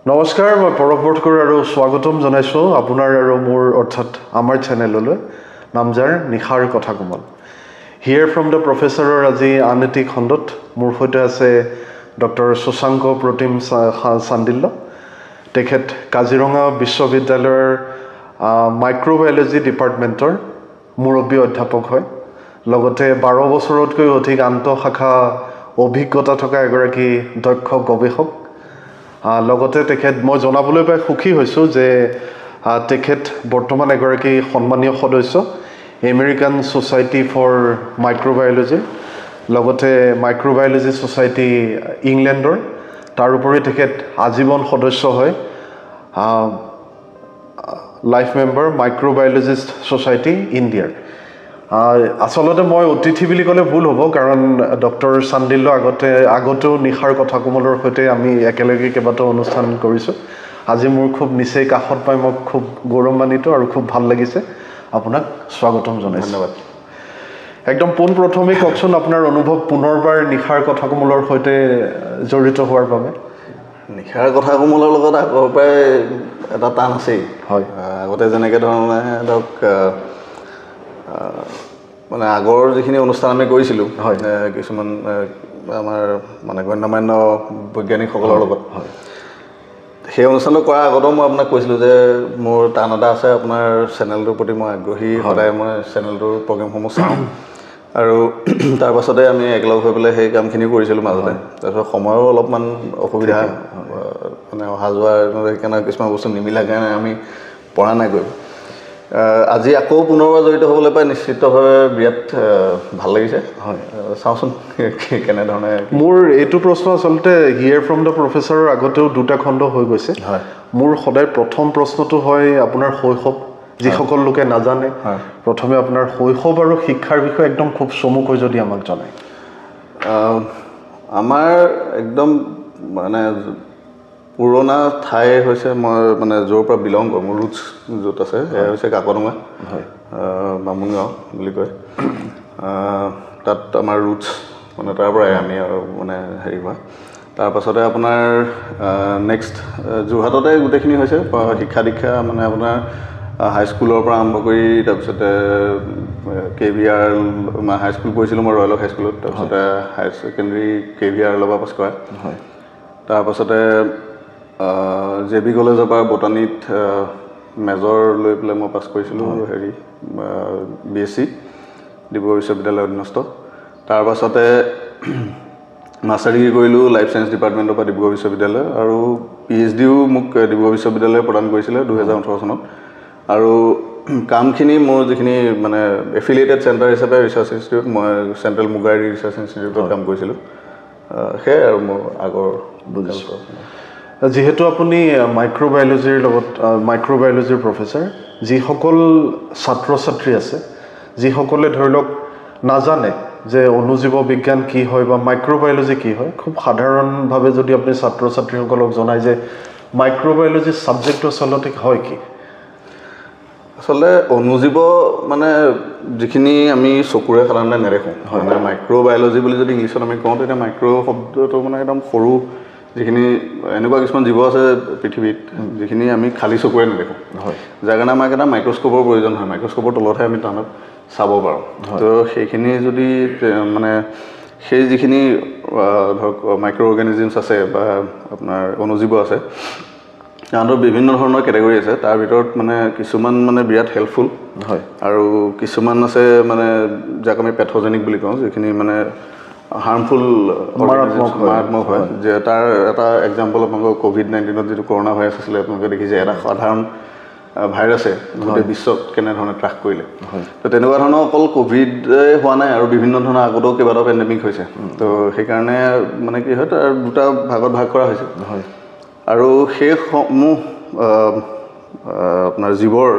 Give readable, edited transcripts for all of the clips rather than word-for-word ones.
নমস্কাৰ মই পৰৱ বৰকৰ আৰু স্বাগতম জনাইছো আপোনাৰ আৰু মোৰ অৰ্থাৎ আমাৰ চেনেললৈ নামজাৰ নিখাৰ কথা কোমল হিয়াৰ ফ্ৰম দ্য প্ৰফেচৰৰ আজি আন এটি খণ্ডত মোৰ সৈতে আছে ডক্টৰ শশাংক প্ৰতিম চান্দিল্য তেখেত কাজিৰঙা বিশ্ববিদ্যালয়ৰ মাইক্ৰ'বায়'লজি ডিপাৰ্টমেণ্টৰ মুৰব্বী অধ্যাপক হয় লগতে 12 বছৰতকৈ অধিক আন্তঃশাখা অভিজ্ঞতা থকা এগৰাকী দক্ষ গৱেষক লগতে তেখেত মই জনাবলৈ পাই সুখী হৈছোঁ যে তেখেত বৰ্তমান এগৰাকী সন্মানীয় সদস্য আমেৰিকান সোসাইটি ফৰ মাইক্ৰ'বায়'লজি লগতে মাইক্ৰ'বায়'লজি সোসাইটি ইংলেণ্ডৰ তাৰোপৰি তেখেত আজীৱন সদস্য হয় লাইফ মেম্বাৰ মাইক্ৰ'বায়'লজিষ্ট সোসাইটি ইণ্ডিয়াৰ আচলতে মই অতিথি বুলি ক'লে ভুল হ'ব কাৰণ ডক্টৰ চান্দিল্য আগতেও নিখাৰ কথা কোমলৰ সৈতে আমি একেলগে কেইবাটাও অনুষ্ঠান কৰিছোঁ আজি মোৰ খুব নিচেই কাষত পাই মই খুব গৌৰৱান্বিত আৰু খুব ভাল লাগিছে আপোনাক স্বাগতম জনাইছোঁ ধন্যবাদ একদম পোনপ্ৰথমে কওকচোন আপোনাৰ অনুভৱ পুনৰবাৰ নিখাৰ কথা কোমলৰ সৈতে জড়িত হোৱাৰ বাবে নিখাৰ কথা কোমলৰ লগত আগৰ পৰাই এটা টান আছেই হয় আগতে যেনেকৈ ধৰণে ধৰক মানে আগৰ যিখিনি অনুষ্ঠান আমি কৰিছিলোঁ কিছুমান আমাৰ মানে গণ্যমান্য বৈজ্ঞানিকসকলৰ লগত সেই অনুষ্ঠানটো কৰাৰ আগতেও মই আপোনাক কৈছিলোঁ যে মোৰ টান এটা আছে আপোনাৰ চেনেলটোৰ প্ৰতি মই আগ্ৰহী সদায় মই চেনেলটোৰ প্ৰগ্ৰেমসমূহ চাওঁ আৰু তাৰ পাছতে আমি একেলগ হৈ পেলাই সেই কামখিনি কৰিছিলোঁ মাজতে তাৰপিছত সময়ৰো অলপমান অসুবিধা মানে অহা যোৱাৰ সেইকাৰণে কিছুমান বস্তু নিমিলা কাৰণে আমি পৰা নাই কৰিব আজি আকৌ পুনৰবাৰ জড়িত হ'বলৈ পাই নিশ্চিতভাৱে বিৰাট ভাল লাগিছে হয় চাওঁচোন কেনেধৰণে মোৰ এইটো প্ৰশ্ন আচলতে হিয়াৰ ফ্ৰম দ্য প্ৰফেচৰৰ আগতেও দুটা খণ্ড হৈ গৈছে হয় মোৰ সদায় প্ৰথম প্ৰশ্নটো হয় আপোনাৰ শৈশৱ যিসকল লোকে নাজানে প্ৰথমে আপোনাৰ শৈশৱ আৰু শিক্ষাৰ বিষয়ে একদম খুব চমুকৈ যদি আমাক জনায় আমাৰ একদম মানে পুৰণা ঠাই হৈছে মই মানে য'ৰ পৰা বিলং কৰোঁ মোৰ ৰুটছ য'ত আছে সেয়া হৈছে কাকডোঙা হয় বামুণগাঁও বুলি কয় তাত আমাৰ ৰুটছ মানে তাৰ পৰাই আমি আৰু মানে হেৰি হোৱা তাৰপাছতে আপোনাৰ নেক্সট যোৰহাটতে গোটেইখিনি হৈছে শিক্ষা দীক্ষা মানে আপোনাৰ হাইস্কুলৰ পৰা আৰম্ভ কৰি তাৰপিছতে KVR হাইস্কুল পঢ়িছিলোঁ মই ৰয়েল হাইস্কুলত তাৰপিছতে হায়াৰ ছেকেণ্ডেৰী KVR পৰা পাছ কৰা হয় তাৰপাছতে JB কলেজৰ পৰা বটানীত মেজৰ লৈ পেলাই মই পাছ কৰিছিলোঁ হেৰি BSc ডিব্ৰুগড় বিশ্ববিদ্যালয় অধীনস্থ তাৰপাছতে মাষ্টাৰ ডিগ্ৰী কৰিলোঁ লাইফ চায়েন্স ডিপাৰ্টমেণ্টৰ পৰা ডিব্ৰুগড় বিশ্ববিদ্যালয় আৰু PhDও মোক ডিব্ৰুগড় বিশ্ববিদ্যালয়ে প্ৰদান কৰিছিলে 2018 চনত আৰু কামখিনি মোৰ যিখিনি মানে এফিলিয়েটেড চেণ্টাৰ হিচাপে ৰিচাৰ্চ ইনষ্টিটিউট মই চেণ্ট্ৰেল মুগাৰী ৰিচাৰ্চ ইনষ্টিটিউটত কাম কৰিছিলোঁ সেয়াই আৰু মোৰ আগৰ বুজিছোঁ যিহেতু আপুনি মাইক্ৰ'বায়'লজিৰ লগত মাইক্ৰ'বায়'লজিৰ প্ৰফেচাৰ যিসকল ছাত্ৰ ছাত্ৰী আছে যিসকলে ধৰি লওক নাজানে যে অনুজীৱ বিজ্ঞান কি হয় বা মাইক্ৰ'বায়'লজি কি হয় খুব সাধাৰণভাৱে যদি আপুনি ছাত্ৰ ছাত্ৰীসকলক জনায় যে মাইক্ৰ'বায়'লজি ছাবজেক্টটো আচলতে হয় কি আচলতে অনুজীৱ মানে যিখিনি আমি চকুৰে সাধাৰণতে নেদেখোঁ মানে মাইক্ৰ'বায়'লজি বুলি যদি ইংলিছত আমি কওঁ তেতিয়া মাইক্ৰ' শব্দটো মানে একদম সৰু যিখিনি এনেকুৱা কিছুমান জীৱ আছে পৃথিৱীত যিখিনি আমি খালী চকুৰে নেদেখোঁ হয় যাৰ কাৰণে আমাক এটা মাইক্ৰস্ক'পৰ প্ৰয়োজন হয় মাইক্ৰস্ক'পৰ তলতহে আমি তাহাঁতক চাব পাৰোঁ তো সেইখিনি যদি মানে সেই যিখিনি ধৰক মাইক্ৰ' অৰ্গেনিজিমছ আছে বা আপোনাৰ অনুজীৱ আছে তাহাঁতৰ বিভিন্ন ধৰণৰ কেটেগৰী আছে তাৰ ভিতৰত মানে কিছুমান মানে বিৰাট হেল্পফুল হয় আৰু কিছুমান আছে মানে যাক আমি পেথ'জেনিক বুলি কওঁ যিখিনি মানে হাৰ্মফুল মাৰাত্মক হয় যে তাৰ এটা এক্সাম্পল আপোনালোকৰ COVID-19ত যিটো কৰোণা ভাইৰাছ আছিলে আপোনালোকে দেখিছে এটা সাধাৰণ ভাইৰাছে গোটেই বিশ্বত কেনেধৰণে ত্ৰাস কৰিলে তো তেনেকুৱা ধৰণৰ অকল ক'ভিডে হোৱা নাই আৰু বিভিন্ন ধৰণৰ আগতেও কেইবাটাও পেণ্ডেমিক হৈছে তো সেইকাৰণে মানে কি হয় তাৰ দুটা ভাগত ভাগ কৰা হৈছে হয় আৰু সেইসমূহ আপোনাৰ জীৱৰ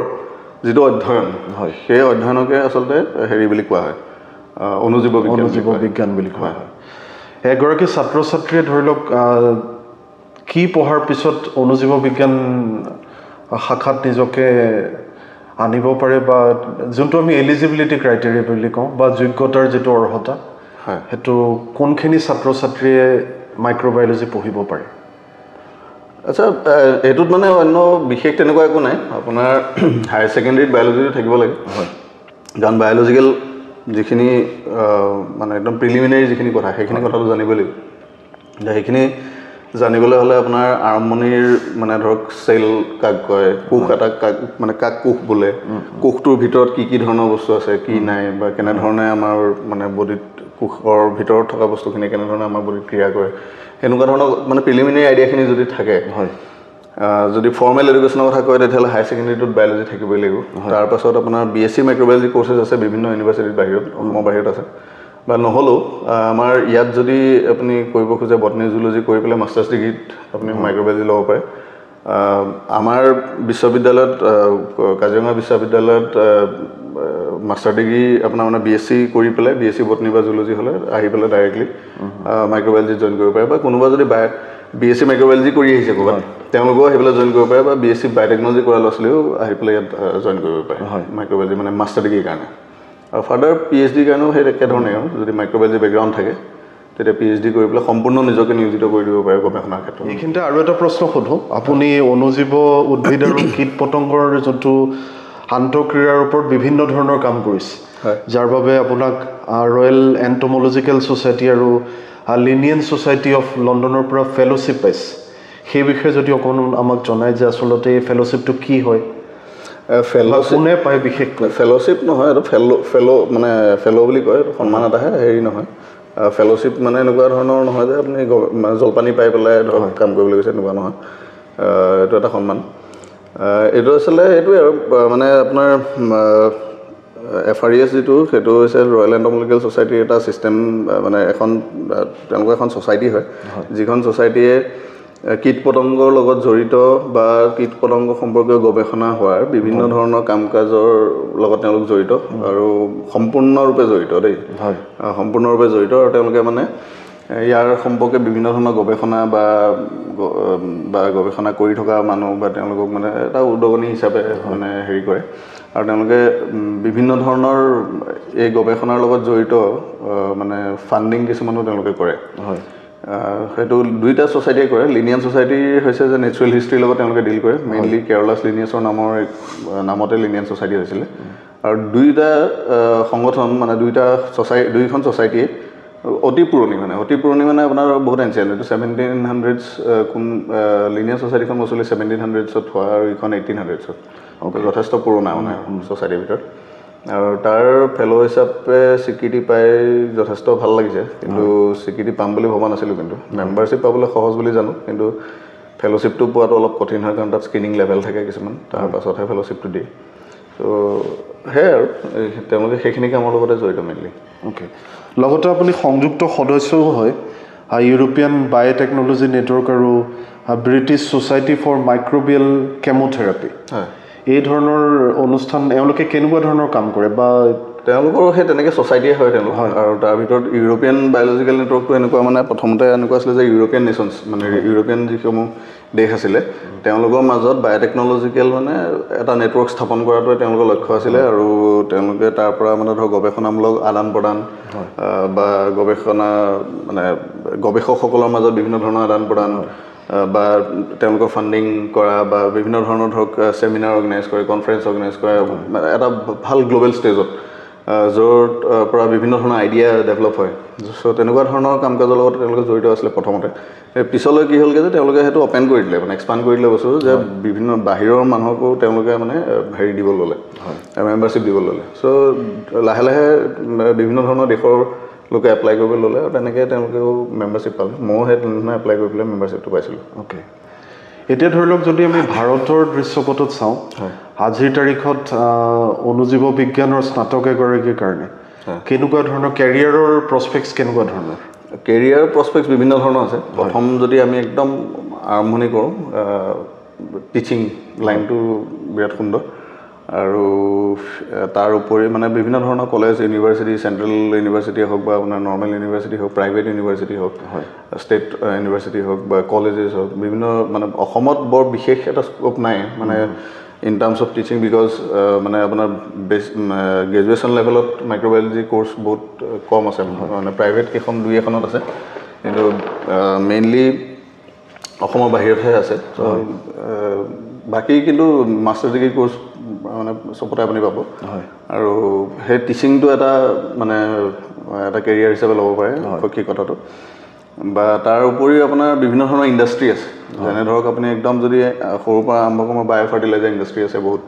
যিটো অধ্যয়ন হয় সেই অধ্যয়নকে আচলতে হেৰি বুলি কোৱা হয় অনুজীৱ বিজ্ঞান বুলি কোৱা হয় এগৰাকী ছাত্ৰ ছাত্ৰীয়ে ধৰি লওক কি পঢ়াৰ পিছত অনুজীৱ বিজ্ঞান শাখাত নিজকে আনিব পাৰে বা যোনটো আমি এলিজিবিলিটি ক্ৰাইটেৰিয়া বুলি কওঁ বা যোগ্যতাৰ যিটো অৰ্হতা সেইটো কোনখিনি ছাত্ৰ ছাত্ৰীয়ে মাইক্ৰ'বায়'লজি পঢ়িব পাৰে আচ্ছা এইটোত মানে অন্য বিশেষ তেনেকুৱা একো নাই আপোনাৰ হায়াৰ ছেকেণ্ডেৰীত বায়'লজিটো থাকিব লাগে হয় কাৰণ বায়'লজিকেল যিখিনি মানে একদম প্ৰিলিমিনাৰী যিখিনি কথা সেইখিনি কথাটো জানিব লাগিব সেইখিনি জানিবলৈ হ'লে আপোনাৰ আৰম্ভণিৰ মানে ধৰক চেল কাক কয় কোষ এটা কাক মানে কাক কোষ বোলে কোষটোৰ ভিতৰত কি ধৰণৰ বস্তু আছে কি নাই বা কেনেধৰণে আমাৰ মানে বডিত কোষৰ ভিতৰত থকা বস্তুখিনি কেনেধৰণে আমাৰ বডিত ক্ৰিয়া কৰে সেনেকুৱা ধৰণৰ মানে প্ৰিলিমিনাৰী আইডিয়াখিনি যদি থাকে হয় যদি ফৰ্মেল এডুকেশ্যনৰ কথা কয় তেতিয়াহ'লে হায়াৰ ছেকেণ্ডেৰীটোত বায়'লজি থাকিবই লাগিব তাৰপাছত আপোনাৰ BSc মাইক্ৰ'বায়'লজি কৰ্চেছ আছে বিভিন্ন ইউনিভাৰ্চিটিৰ বাহিৰত অসমৰ বাহিৰত আছে বা নহ'লেও আমাৰ ইয়াত যদি আপুনি কৰিব খোজে বটনী জুলজি কৰি পেলাই মাষ্টাৰ্ছ ডিগ্ৰীত আপুনি মাইক্ৰ'বায়'লজি ল'ব পাৰে আমাৰ বিশ্ববিদ্যালয়ত কাজিৰঙা বিশ্ববিদ্যালয়ত মাষ্টাৰ ডিগ্ৰী আপোনাৰ মানে BSc কৰি পেলাই BSc বটনী বা জুলজি হ'লে আহি পেলাই ডাইৰেক্টলি মাইক্ৰ'বায়'লজিত জইন কৰিব পাৰে বা কোনোবা যদি BSc মাইক্ৰ'বায়'লজি কৰি আহিছে ক'ৰবাত তেওঁলোকেও আহি পেলাই জইন কৰিব পাৰে বা BSc বায়'টেকনলজি কৰা ল'ৰা ছোৱালীও আহি পেলাই ইয়াত জইন কৰিব পাৰে মাইক্ৰ'বায়'লজি মানে মাষ্টাৰ ডিগ্ৰীৰ কাৰণে আৰু ফাৰ্ডাৰ PhD কাৰণেও সেই একেধৰণে আৰু যদি মাইক্ৰ'বায়'লজি বেকগ্ৰাউণ্ড থাকে তেতিয়া PhD কৰি পেলাই সম্পূৰ্ণ নিজকে নিয়োজিত কৰি দিব পাৰে গৱেষণাৰ ক্ষেত্ৰত এইখিনিতে আৰু এটা প্ৰশ্ন সোধোঁ আপুনি অনুজীৱ উদ্ভিদ আৰু কীট পতংগৰ যোনটো আন্তঃক্ৰিয়াৰ ওপৰত বিভিন্ন ধৰণৰ কাম কৰিছে যাৰ বাবে আপোনাক ৰয়েল এণ্টমলজিকেল ছ'চাইটি আৰু লিনিয়েন ছ'চাইটি অফ লণ্ডনৰ পৰা ফেলোশ্বিপ পাইছে সেই বিষয়ে যদি অকণমান আমাক জনায় যে আচলতে এই ফেলোশ্বিপটো কি হয় কোনে পায় বিশেষকৈ ফেলোশ্বিপ নহয় এইটো মানে ফেল' বুলি কয় সন্মান এটাহে হেৰি নহয় ফেলোশ্বিপ মানে এনেকুৱা ধৰণৰ নহয় যে আপুনি জলপানী পাই পেলাই ধৰক কাম কৰিবলৈ গৈছে এনেকুৱা নহয় এইটো এটা সন্মান এইটো আচলতে এইটোৱে আৰু মানে আপোনাৰ FRES যিটো সেইটো হৈছে ৰয়েল এণ্টমলজিকেল ছ'চাইটিৰ এটা ছিষ্টেম মানে তেওঁলোকৰ এখন ছ'চাইটি হয় যিখন ছ'চাইটিয়ে কীট পতংগৰ লগত জড়িত বা কীট পতংগ সম্পৰ্কীয় গৱেষণা হোৱাৰ বিভিন্ন ধৰণৰ কাম কাজৰ লগত তেওঁলোক জড়িত আৰু সম্পূৰ্ণৰূপে জড়িত দেই সম্পূৰ্ণৰূপে জড়িত আৰু তেওঁলোকে মানে ইয়াৰ সম্পৰ্কে বিভিন্ন ধৰণৰ গৱেষণা বা গৱেষণা কৰি থকা মানুহ বা তেওঁলোকক মানে এটা উদগনি হিচাপে মানে হেৰি কৰে আৰু তেওঁলোকে বিভিন্ন ধৰণৰ এই গৱেষণাৰ লগত জড়িত মানে ফাণ্ডিং কিছুমানো তেওঁলোকে কৰে সেইটো দুইটা ছ'চাইটিয়ে কৰে লিনিয়ান ছ'চাইটি হৈছে যে নেচাৰেল হিষ্ট্ৰীৰ লগত তেওঁলোকে ডিল কৰে মেইনলি কেৰলাছ লিনিয়াছৰ নামতে লিনিয়ান ছ'চাইটি হৈছিলে আৰু দুইটা সংগঠন মানে দুইখন ছ'চাইটিয়ে অতি পুৰণি মানে আপোনাৰ বহুত এনচিয়েণ্ট এইটো 1700s লিনিয়ান ছ'চাইটিখন বস্তুলি 1700sত হোৱা আৰু এইখন 1800sত যথেষ্ট পুৰণা মানে ছ'চাইটিৰ ভিতৰত আৰু তাৰ ফেল' হিচাপে স্বীকৃতি পাই যথেষ্ট ভাল লাগিছে কিন্তু স্বীকৃতি পাম বুলি ভবা নাছিলোঁ কিন্তু মেম্বাৰশ্বিপ পাবলৈ সহজ বুলি জানো কিন্তু ফেল'শ্বিপটো পোৱাটো অলপ কঠিন হয় কাৰণ তাত স্ক্ৰিনিং লেভেল থাকে কিছুমান তাৰ পাছতহে ফেল'শ্বিপটো দিয়ে ত' সেয়াই আৰু তেওঁলোকে সেইখিনি কামৰ লগতে জড়িত মেইনলি অ'কে লগতে আপুনি সংযুক্ত সদস্যও হয় ইউৰোপিয়ান বায়'টেকনলজি নেটৱৰ্ক আৰু British society for microbial chemotherapy এই ধৰণৰ অনুষ্ঠান এওঁলোকে কেনেকুৱা ধৰণৰ কাম কৰে বা তেওঁলোকৰ সেই তেনেকৈ ছ'চাইটিয়ে হয় তেওঁলোক আৰু তাৰ ভিতৰত ইউৰোপিয়ান বায়'লজিকেল নেটৱৰ্কটো এনেকুৱা মানে প্ৰথমতে এনেকুৱা আছিলে যে ইউৰোপিয়ান নেশ্যনছ মানে ইউৰোপিয়ান যিসমূহ দেশ আছিলে তেওঁলোকৰ মাজত বায়'টেকনলজিকেল মানে এটা নেটৱৰ্ক স্থাপন কৰাটোৱে তেওঁলোকৰ লক্ষ্য আছিলে আৰু তেওঁলোকে তাৰ পৰা মানে ধৰক গৱেষণামূলক আদান প্ৰদান বা গৱেষণা মানে গৱেষকসকলৰ মাজত বিভিন্ন ধৰণৰ আদান প্ৰদান বা তেওঁলোকৰ ফাণ্ডিং কৰা বা বিভিন্ন ধৰণৰ ধৰক ছেমিনাৰ অৰ্গেনাইজ কৰে কনফাৰেঞ্চ অৰ্গেনাইজ কৰে এটা ভাল গ্ল'বেল ষ্টেজত য'ত পৰা বিভিন্ন ধৰণৰ আইডিয়া ডেভেলপ হয় চ' তেনেকুৱা ধৰণৰ কাম কাজৰ লগত তেওঁলোকে জড়িত আছিলে প্ৰথমতে পিছলৈ কি হ'লগৈ যে তেওঁলোকে সেইটো অপেন কৰি দিলে মানে এক্সপাণ্ড কৰি দিলে বস্তু যে বিভিন্ন বাহিৰৰ মানুহকো তেওঁলোকে মানে হেৰি দিব ল'লে মেম্বাৰশ্বিপ দিব ল'লে চ' লাহে লাহে বিভিন্ন ধৰণৰ দেশৰ লোকে এপ্লাই কৰিব ল'লে আৰু তেনেকৈ তেওঁলোকেও মেম্বাৰশ্বিপ পালে ময়ো সেই তেনেধৰণে এপ্লাই কৰি পেলাই মেম্বাৰশ্বিপটো পাইছিলোঁ অ'কে এতিয়া ধৰি লওক যদি আমি ভাৰতৰ দৃশ্যপটত চাওঁ আজিৰ তাৰিখত অনুজীৱ বিজ্ঞানৰ স্নাতক এগৰাকীৰ কাৰণে কেনেকুৱা ধৰণৰ কেৰিয়াৰৰ প্ৰস্পেক্টছ কেনেকুৱা ধৰণৰ কেৰিয়াৰ প্ৰস্পেক্টছ বিভিন্ন ধৰণৰ আছে প্ৰথম যদি আমি একদম আৰম্ভণি কৰোঁ টিচিং লাইনটো বিৰাট সুন্দৰ আৰু তাৰ উপৰি মানে বিভিন্ন ধৰণৰ কলেজ ইউনিভাৰ্চিটি চেণ্ট্ৰেল ইউনিভাৰ্চিটিয়ে হওক বা আপোনাৰ নৰ্মেল ইউনিভাৰ্চিটি হওক প্ৰাইভেট ইউনিভাৰ্চিটি হওক ষ্টেট ইউনিভাৰ্চিটি হওক বা কলেজেছ হওক বিভিন্ন মানে অসমত বৰ বিশেষ এটা স্ক'প নাই মানে in terms of teaching because মানে আপোনাৰ গ্ৰেজুৱেশ্যন লেভেলত মাইক্ৰ'বায়'লজি কোৰ্চ বহুত কম আছে মানে প্ৰাইভেট কেইখন দুই এখনত আছে কিন্তু মেইনলি অসমৰ বাহিৰতহে আছে বাকী কিন্তু মাষ্টাৰ ডিগ্ৰী কোৰ্চ মানে চবতে আপুনি পাব আৰু সেই টিচিংটো এটা মানে এটা কেৰিয়াৰ হিচাপে ল'ব পাৰে শৈক্ষিকতাটো বা তাৰ উপৰিও আপোনাৰ বিভিন্ন ধৰণৰ ইণ্ডাষ্ট্ৰি আছে যেনে ধৰক আপুনি একদম যদি সৰুৰ পৰা আৰম্ভ কৰোঁ বায়' ফাৰ্টিলাইজাৰ ইণ্ডাষ্ট্ৰি আছে বহুত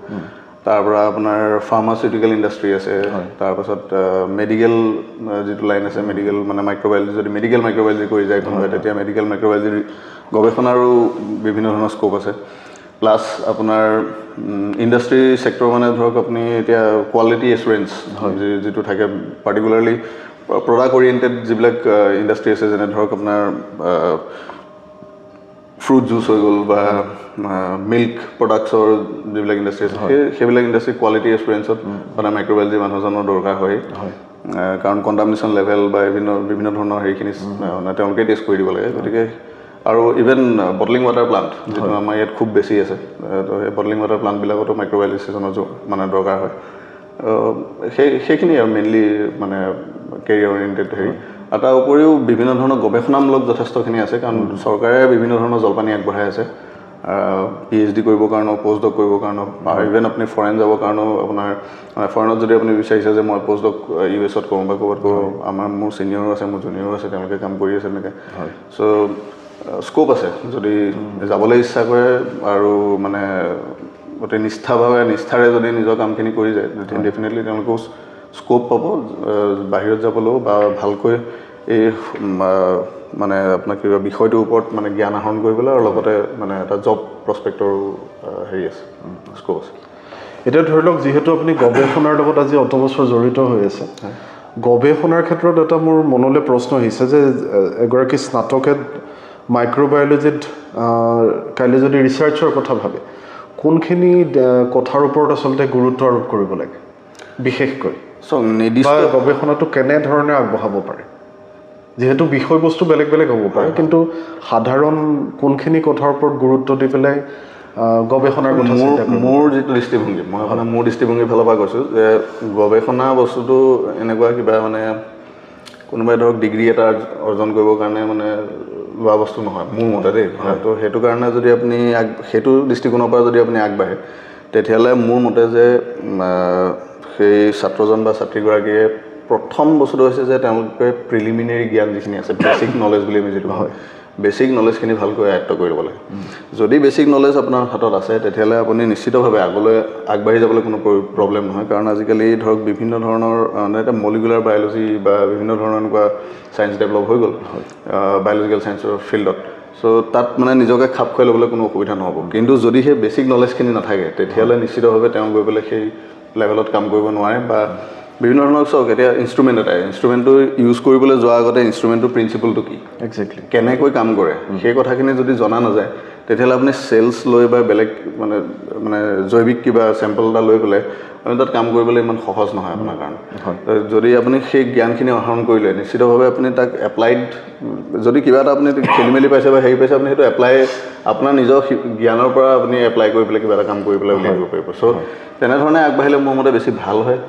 তাৰ পৰা আপোনাৰ ফাৰ্মাচিউটিকেল ইণ্ডাষ্ট্ৰি আছে তাৰপাছত মেডিকেল যিটো লাইন আছে মেডিকেল মানে মাইক্ৰ'বায়'লজি যদি মেডিকেল মাইক্ৰ'বায়'লজি কৰি যায় কোনোবাই তেতিয়া মেডিকেল মাইক্ৰ'বায়'লজিৰ গৱেষণাৰো বিভিন্ন ধৰণৰ স্ক'প আছে প্লাছ আপোনাৰ ইণ্ডাষ্ট্ৰি ছেক্টৰ মানে ধৰক আপুনি এতিয়া কোৱালিটি এছুৰেঞ্চ যিটো থাকে পাৰ্টিকুলাৰলি প্ৰডাক্ট অৰিয়েণ্টেড যিবিলাক ইণ্ডাষ্ট্ৰি আছে যেনে ধৰক আপোনাৰ ফ্ৰুট জুচ হৈ গ'ল বা মিল্ক প্ৰডাক্টছৰ যিবিলাক ইণ্ডাষ্ট্ৰি আছে সেইবিলাক ইণ্ডাষ্ট্ৰি কোৱালিটি এছুৰেঞ্চত মানে মাইক্ৰ'বায়'লজি মানুহজনৰ দৰকাৰ হয় কাৰণ কণ্টামিনেশ্যন লেভেল বা বিভিন্ন ধৰণৰ হেৰিখিনি মানে তেওঁলোকে টেষ্ট কৰি দিব লাগে গতিকে আৰু ইভেন বটলিং ৱাটাৰ প্লাণ্ট যিটো আমাৰ ইয়াত খুব বেছি আছে তো সেই বটলিং ৱাটাৰ প্লাণ্টবিলাকতো মাইক্ৰ'বায়'লজিষ্টেশ্যনৰ মানে দৰকাৰ হয় সেইখিনি আৰু মেইনলি মানে কেৰিয়াৰ অৰিয়েণ্টেড হেৰি আৰু তাৰ উপৰিও বিভিন্ন ধৰণৰ গৱেষণামূলক যথেষ্টখিনি আছে কাৰণ চৰকাৰে বিভিন্ন ধৰণৰ জলপানী আগবঢ়াই আছে PhD কৰিবৰ কাৰণেও পষ্ট ডক কৰিবৰ কাৰণেও আৰু ইভেন আপুনি ফৰেন যাবৰ কাৰণেও আপোনাৰ ফৰেনত যদি আপুনি বিচাৰিছে যে মই পষ্ট ডক US কৰোঁ বা ক'ৰবাত কৰোঁ মোৰ ছিনিয়ৰো আছে মোৰ জুনিয়ৰো আছে তেওঁলোকে কাম কৰি আছে এনেকৈ চ' স্ক'প আছে যদি যাবলৈ ইচ্ছা কৰে আৰু মানে গোটেই নিষ্ঠাৰে যদি নিজৰ কামখিনি কৰি যায় তেতিয়া ডেফিনেটলি তেওঁলোকেও স্ক'প পাব বাহিৰত যাবলৈও বা ভালকৈ এই মানে আপোনাৰ কিবা বিষয়টোৰ ওপৰত মানে জ্ঞান আহৰণ কৰিবলৈ আৰু লগতে মানে এটা জব প্ৰস্পেক্টৰো হেৰি আছে স্ক'প আছে এতিয়া ধৰি লওক যিহেতু আপুনি গৱেষণাৰ লগত আজি অত বছৰ জড়িত হৈ আছে গৱেষণাৰ ক্ষেত্ৰত এটা মোৰ মনলৈ প্ৰশ্ন আহিছে যে এগৰাকী স্নাতকে মাইক্ৰ'বায়'লজিত কাইলৈ যদি ৰিচাৰ্চৰ কথা ভাবে কোনখিনি কথাৰ ওপৰত আচলতে গুৰুত্ব আৰোপ কৰিব লাগে বিশেষকৈ নিৰ্দিষ্ট গৱেষণাটো কেনেধৰণে আগবঢ়াব পাৰে যিহেতু বিষয়বস্তু বেলেগ বেলেগ হ'ব পাৰে কিন্তু সাধাৰণ কোনখিনি কথাৰ ওপৰত গুৰুত্ব দি পেলাই গৱেষণাৰ কথা মোৰ যিটো দৃষ্টিভংগী মই আপোনাৰ মোৰ দৃষ্টিভংগীৰ ফালৰ পৰা কৈছোঁ যে গৱেষণা বস্তুটো এনেকুৱা কিবা মানে কোনোবাই ধৰক ডিগ্ৰী এটা অৰ্জন কৰিবৰ কাৰণে মানে লোৱা বস্তু নহয় মোৰ মতে দেই তো সেইটো কাৰণে যদি আপুনি সেইটো দৃষ্টিকোণৰ পৰা যদি আপুনি আগবাঢ়ে তেতিয়াহ'লে মোৰ মতে যে সেই ছাত্ৰজন বা ছাত্ৰীগৰাকীয়ে প্ৰথম বস্তুটো হৈছে যে তেওঁলোকে প্ৰিলিমিনেৰী জ্ঞান যিখিনি আছে বেছিক নলেজ বুলি আমি যিটো হয় বেছিক নলেজখিনি ভালকৈ আয়ত্ব কৰি ল'ব লাগে যদি বেছিক নলেজ আপোনাৰ হাতত আছে তেতিয়াহ'লে আপুনি নিশ্চিতভাৱে আগলৈ আগবাঢ়ি যাবলৈ কোনো প্ৰব্লেম নহয় কাৰণ আজিকালি ধৰক বিভিন্ন ধৰণৰ এটা মলিকুলাৰ বায়'লজি বা বিভিন্ন ধৰণৰ এনেকুৱা চায়েন্স ডেভেলপ হৈ গ'ল বায়'লজিকেল চায়েন্সৰ ফিল্ডত চ' তাত মানে নিজকে খাপ খুৱাই ল'বলৈ কোনো অসুবিধা নহ'ব কিন্তু যদি সেই বেছিক নলেজখিনি নাথাকে তেতিয়াহ'লে নিশ্চিতভাৱে তেওঁ গৈ পেলাই সেই লেভেলত কাম কৰিব নোৱাৰে বা বিভিন্ন ধৰণৰ চাওক এতিয়া ইনষ্ট্ৰুমেণ্টটো ইউজ কৰিবলৈ যোৱাৰ আগতে ইনষ্ট্ৰুমেণ্টটোৰ প্ৰিন্সিপলটো কি এক্সেক্টলি কেনেকৈ কাম কৰে সেই কথাখিনি যদি জনা নাযায় তেতিয়াহ'লে আপুনি চেলছ লৈ বা বেলেগ মানে জৈৱিক কিবা চেম্পল এটা লৈ পেলাই আপুনি তাত কাম কৰিবলৈ ইমান সহজ নহয় আপোনাৰ কাৰণে যদি আপুনি সেই জ্ঞানখিনি আহৰণ কৰিলে নিশ্চিতভাৱে আপুনি তাক এপ্লাইড যদি কিবা এটা আপুনি খেলি মেলি পাইছে বা হেৰি পাইছে আপুনি সেইটো আপোনাৰ নিজৰ জ্ঞানৰ পৰা আপুনি এপ্লাই কৰি পেলাই কিবা এটা কাম কৰি পেলাই উলিয়াই দিব পাৰিব চ' তেনেধৰণে আগবাঢ়িলে মোৰ মতে বেছি ভাল হয়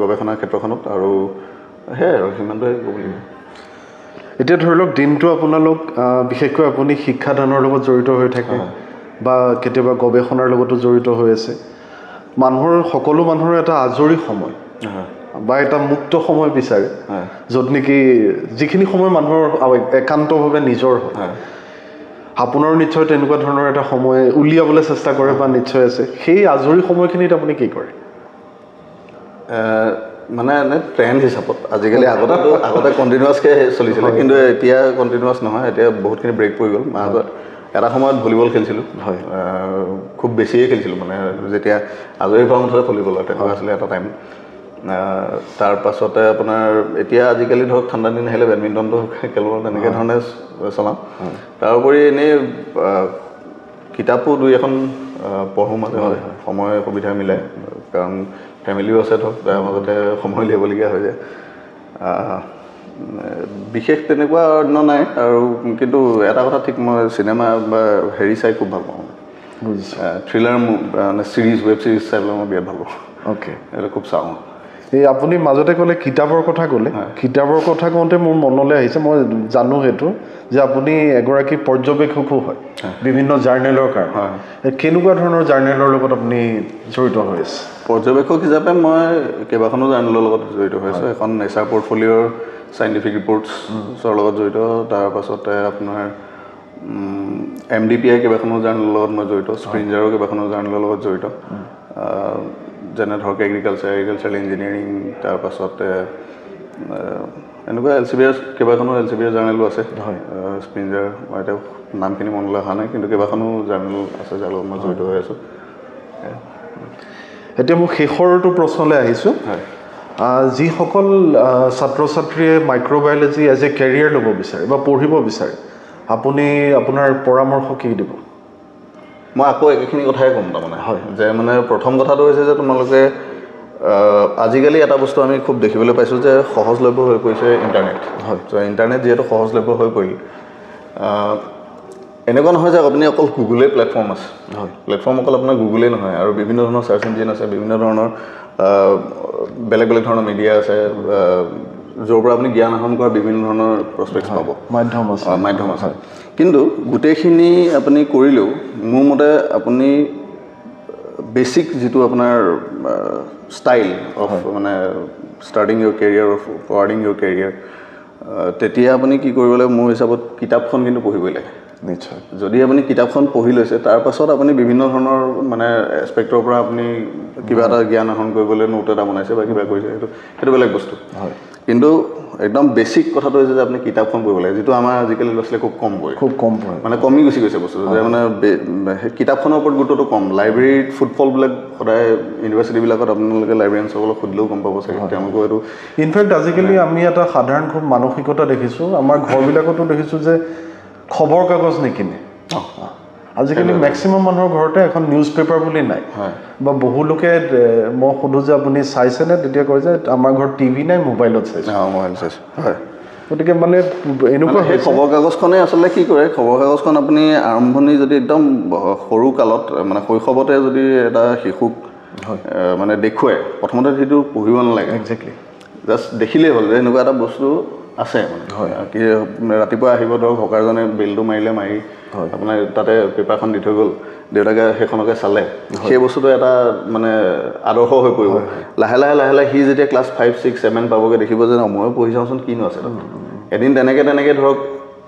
গৱেষণাৰ ক্ষেত্ৰখনত আৰু সেয়াই আৰু সিমানটোৱে ক'ব লাগিব এতিয়া ধৰি লওক দিনটো আপোনালোক বিশেষকৈ আপুনি শিক্ষাদানৰ লগত জড়িত হৈ থাকে বা কেতিয়াবা গৱেষণাৰ লগতো জড়িত হৈ আছে সকলো মানুহৰ এটা আজৰি সময় বা এটা মুক্ত সময় বিচাৰে য'ত নেকি যিখিনি সময় মানুহৰ একান্তভাৱে নিজৰ হয় আপোনাৰো নিশ্চয় তেনেকুৱা ধৰণৰ এটা সময় উলিয়াবলৈ চেষ্টা কৰে বা নিশ্চয় আছে সেই আজৰি সময়খিনিত আপুনি কি কৰে মানে এনে ট্ৰেণ্ড হিচাপত আজিকালি আগতে কণ্টিনিউৱাছকৈ চলিছিলে কিন্তু এতিয়া কণ্টিনিউৱাছ নহয় এতিয়া বহুতখিনি ব্ৰেক পৰি গ'ল মাজত এটা সময়ত ভলীবল খেলিছিলোঁ খুব বেছিয়ে খেলিছিলোঁ মানে যেতিয়া আজৰি হোৱা মুঠতে ভলীবল তেনেকুৱা আছিলে এটা টাইম তাৰ পাছতে আপোনাৰ এতিয়া আজিকালি ধৰক ঠাণ্ডা দিন আহিলে বেডমিণ্টনটো খেলোঁ তেনেকৈ ধৰণে চলাওঁ তাৰোপৰি এনেই কিতাপো দুই এখন পঢ়োঁ মাজে মাজে সময় সুবিধা মিলাই কাৰণ ফেমিলিও আছে ধৰক তাৰ মাজতে সময় উলিয়াবলগীয়া হৈ যায় বিশেষ তেনেকুৱা অন্য নাই আৰু কিন্তু এটা কথা ঠিক মই চিনেমা বা হেৰি চাই খুব ভাল পাওঁ থ্ৰিলাৰ মানে ৱেব ছিৰিজ চাই পেলাই মই বিৰাট ভাল পাওঁ অ'কে এইটো খুব চাওঁ এই আপুনি মাজতে ক'লে কিতাপৰ কথা ক'লে কিতাপৰ কথা কওঁতে মোৰ মনলৈ আহিছে মই জানো সেইটো যে আপুনি এগৰাকী পৰ্যবেক্ষকো হয় বিভিন্ন জাৰ্নেলৰ কাৰণে কেনেকুৱা ধৰণৰ জাৰ্নেলৰ লগত আপুনি জড়িত হৈ আছে পৰ্যবেক্ষক হিচাপে মই কেইবাখনো জাৰ্নেলৰ লগত জড়িত হৈ আছোঁ এখন নেচাৰ পৰ্টফলিঅ'ৰ সাইণ্টিফিক ৰিপৰ্টছৰ লগত জড়িত তাৰ পাছতে আপোনাৰ MDPI কেইবাখনো জাৰ্নেলৰ লগত মই জড়িত স্প্ৰিঞ্জাৰৰ কেইবাখনো জাৰ্নেলৰ লগত জড়িত যেনে ধৰক এগ্ৰিকালচাৰেল ইঞ্জিনিয়াৰিং তাৰ পাছতে এনেকুৱা LCBR কেইবাখনো LCBR জাৰ্নেলো আছে স্প্ৰিঞ্জাৰ মই এতিয়া নামখিনি মনলৈ অহা নাই কিন্তু কেইবাখনো জাৰ্নেল আছে যাৰ লগত মই জড়িত হৈ আছোঁ এতিয়া মোক শেষৰটো প্ৰশ্নলৈ আহিছোঁ যিসকল ছাত্ৰ ছাত্ৰীয়ে মাইক্ৰ'বায়'লজি এজ এ কেৰিয়াৰ ল'ব বিচাৰে বা পঢ়িব বিচাৰে আপুনি আপোনাৰ পৰামৰ্শ কি দিব মই আকৌ একেখিনি কথাই ক'ম তাৰমানে যে মানে প্ৰথম কথাটো হৈছে যে তোমালোকে আজিকালি এটা বস্তু আমি খুব দেখিবলৈ পাইছোঁ যে সহজলভ্য হৈ পৰিছে ইণ্টাৰনেট তো ইণ্টাৰনেট যিহেতু সহজলভ্য হৈ পৰিল এনেকুৱা নহয় যে আপুনি অকল গুগলে প্লেটফৰ্ম আছে প্লেটফৰ্ম অকল আপোনাৰ গুগলেই নহয় আৰু বিভিন্ন ধৰণৰ চাৰ্চ ইঞ্জিন আছে বিভিন্ন ধৰণৰ বেলেগ বেলেগ ধৰণৰ মিডিয়া আছে য'ৰ পৰা আপুনি জ্ঞান আহৰণ কৰা বিভিন্ন ধৰণৰ প্ৰস্পেক্টছ পাব মাধ্যম আছে কিন্তু গোটেইখিনি আপুনি কৰিলেও মোৰ মতে আপুনি বেছিক যিটো আপোনাৰ ষ্টাইল অফ মানে starting your career of forwarding your career তেতিয়া আপুনি কি কৰিব লাগে মোৰ হিচাপত কিতাপখন কিন্তু পঢ়িবই লাগে নিশ্চয় যদি আপুনি কিতাপখন পঢ়ি লৈছে তাৰ পাছত আপুনি বিভিন্ন ধৰণৰ মানে এছপেক্টৰ পৰা আপুনি কিবা এটা জ্ঞান আহৰণ কৰিবলৈ নোট এটা বনাইছে বা কিবা কৰিছে সেইটো বেলেগ বস্তু কিন্তু একদম বেছিক কথাটো হৈছে যে আপুনি কিতাপখন পঢ়িব লাগে যিটো আমাৰ আজিকালি ল'ৰা ছোৱালীয়ে খুব কম পঢ়ে মানে কমি গুচি গৈছে বস্তুটো যে মানে কিতাপখনৰ ওপৰত গুৰুত্বটো কম লাইব্ৰেৰীত ফুটফলবিলাক সদায় ইউনিভাৰ্চিটিবিলাকত আপোনালোকে লাইব্ৰেৰিয়ানসকলক সুধিলেও গম পাব চাগে তেওঁলোকৰ এইটো ইনফেক্ট আজিকালি আমি এটা সাধাৰণ খুব মানসিকতা দেখিছোঁ আমাৰ ঘৰবিলাকতো দেখিছোঁ যে খবৰ কাগজ নিকিনে আজিকালি মেক্সিমাম মানুহৰ ঘৰতে এখন নিউজ পেপাৰ বুলি নাই বা বহু লোকে মই সোধোঁ যে আপুনি চাইছেনে তেতিয়া কয় যে আমাৰ ঘৰত টিভি নাই মোবাইলত চাইছে গতিকে মানে এনেকুৱা সেই খবৰ কাগজখনে আচলতে কি কৰে খবৰ কাগজখন আপুনি আৰম্ভণি যদি একদম সৰু কালত মানে শৈশৱতে যদি এটা শিশুক মানে দেখুৱাই প্ৰথমতে সেইটো পঢ়িব নালাগে একজেক্টলি জাষ্ট দেখিলেই হ'ল যে এনেকুৱা এটা বস্তু আছে মানে কি ৰাতিপুৱা আহিব ধৰক হকাৰজনে বেলটো মাৰি আপোনাৰ তাতে পেপাৰখন দি থৈ গ'ল দেউতাকে সেইখনকে চালে সেই বস্তুটো এটা মানে আদৰ্শ হৈ পৰিব লাহে লাহে সি যেতিয়া ক্লাছ 5, 6, 7 পাবগৈ দেখিব যে ময়ো পঢ়ি চাওঁচোন কিনো আছে এদিন তেনেকৈ ধৰক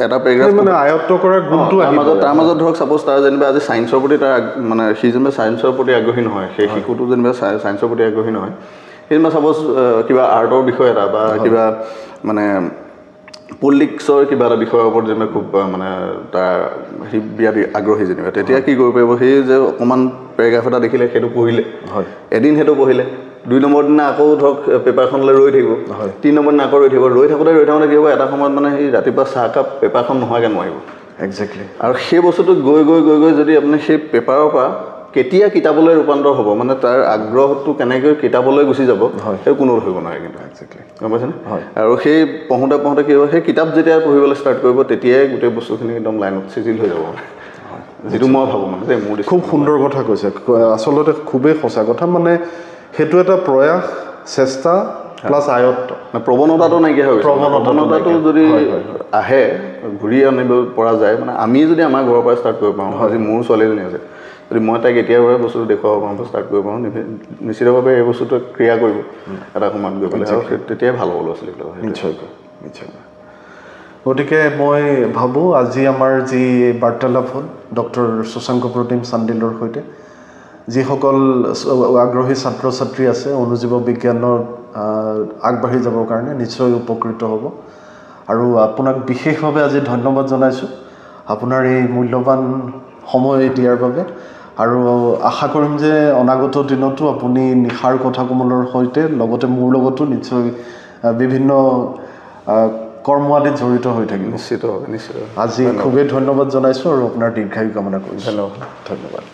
এটা পেৰাগ্ৰাফ মানে আয়ত্ত কৰাৰ গুণটো তাৰ মাজত ধৰক ছাপ'জ তাৰ যেনিবা আজি ছায়েন্সৰ প্ৰতি তাৰ মানে সি যেনিবা ছায়েন্সৰ প্ৰতি আগ্ৰহী নহয় সেই শিশুটো যেনিবা ছায়েন্সৰ প্ৰতি আগ্ৰহী নহয় সেই যেনিবা ছাপ'জ কিবা আৰ্টৰ বিষয় এটা বা কিবা মানে পলিটিক্সৰ কিবা এটা বিষয়ৰ ওপৰত যেনিবা খুব মানে তাৰ সি বিৰাট আগ্ৰহী যেনিবা তেতিয়া কি কৰিব পাৰিব সেই যে অকণমান পেৰাগ্ৰাফ এটা দেখিলে সেইটো পঢ়িলে এদিন সেইটো পঢ়িলে 2 নম্বৰ দিনা আকৌ ধৰক পেপাৰখনলৈ ৰৈ থাকিব 3 নম্বৰ দিনা আকৌ ৰৈ থাকোঁতে কি হ'ব এটা সময়ত মানে সেই ৰাতিপুৱা চাহকাপ পেপাৰখন নোহোৱাকৈ নোৱাৰিব একজেক্টলি আৰু সেই বস্তুটো গৈ যদি আপুনি সেই পেপাৰৰ পৰা কেতিয়া কিতাপলৈ ৰূপান্তৰ হ'ব মানে তাৰ আগ্ৰহটো কেনেকৈ কিতাপলৈ গুচি যাব সেইটো কোনো ধৰিব নোৱাৰে কিন্তু একজেক্টলি গম পাইছেনে আৰু সেই পঢ়োঁতে কি হ'ব সেই কিতাপ যেতিয়া পঢ়িবলৈ ষ্টাৰ্ট কৰিব তেতিয়াই গোটেই বস্তুখিনি একদম লাইনত চিজিল হৈ যাব যিটো মই ভাবোঁ মানে যে মোৰ খুব সুন্দৰ কথা কৈছে আচলতে খুবেই সঁচা কথা মানে সেইটো এটা প্ৰয়াস চেষ্টা প্লাছ আয়ত্ত প্ৰৱণতাটো নাইকিয়া হৈ গৈছে প্ৰৱণতাটো যদি আহে ঘূৰি আনিব পৰা যায় মানে আমি যদি আমাৰ ঘৰৰ পৰা ষ্টাৰ্ট কৰিব পাৰোঁ আজি মোৰ ছোৱালীজনী আছে যদি মই তাইক এতিয়াৰ পৰাই বস্তুটো দেখুৱাব পাৰোঁ ষ্টাৰ্ট কৰিব পাৰোঁ নিশ্চিতভাৱে এই বস্তুটো ক্ৰিয়া কৰিব এটা সময়ত গৈ পেলাই আৰু তেতিয়াই ভাল হ'ব ল'ৰা ছোৱালীবিলাক নিশ্চয়কৈ গতিকে মই ভাবোঁ আজি আমাৰ যি বাৰ্তালাপ হ'ল ডক্টৰ শশাংক প্ৰতিম চান্দিলৰ সৈতে যিসকল আগ্ৰহী ছাত্ৰ ছাত্ৰী আছে অনুজীৱ বিজ্ঞানৰ আগবাঢ়ি যাবৰ কাৰণে নিশ্চয় উপকৃত হ'ব আৰু আপোনাক বিশেষভাৱে আজি ধন্যবাদ জনাইছোঁ আপোনাৰ এই মূল্যৱান সময় দিয়াৰ বাবে আৰু আশা কৰিম যে অনাগত দিনতো আপুনি নিশাৰ কথা কোমলৰ সৈতে লগতে মোৰ লগতো নিশ্চয় বিভিন্ন কৰ্মআদিত জড়িত হৈ থাকিব নিশ্চিত আজি খুবেই ধন্যবাদ জনাইছোঁ আৰু আপোনাৰ দীৰ্ঘায়ু কামনা কৰিছোঁ ধন্যবাদ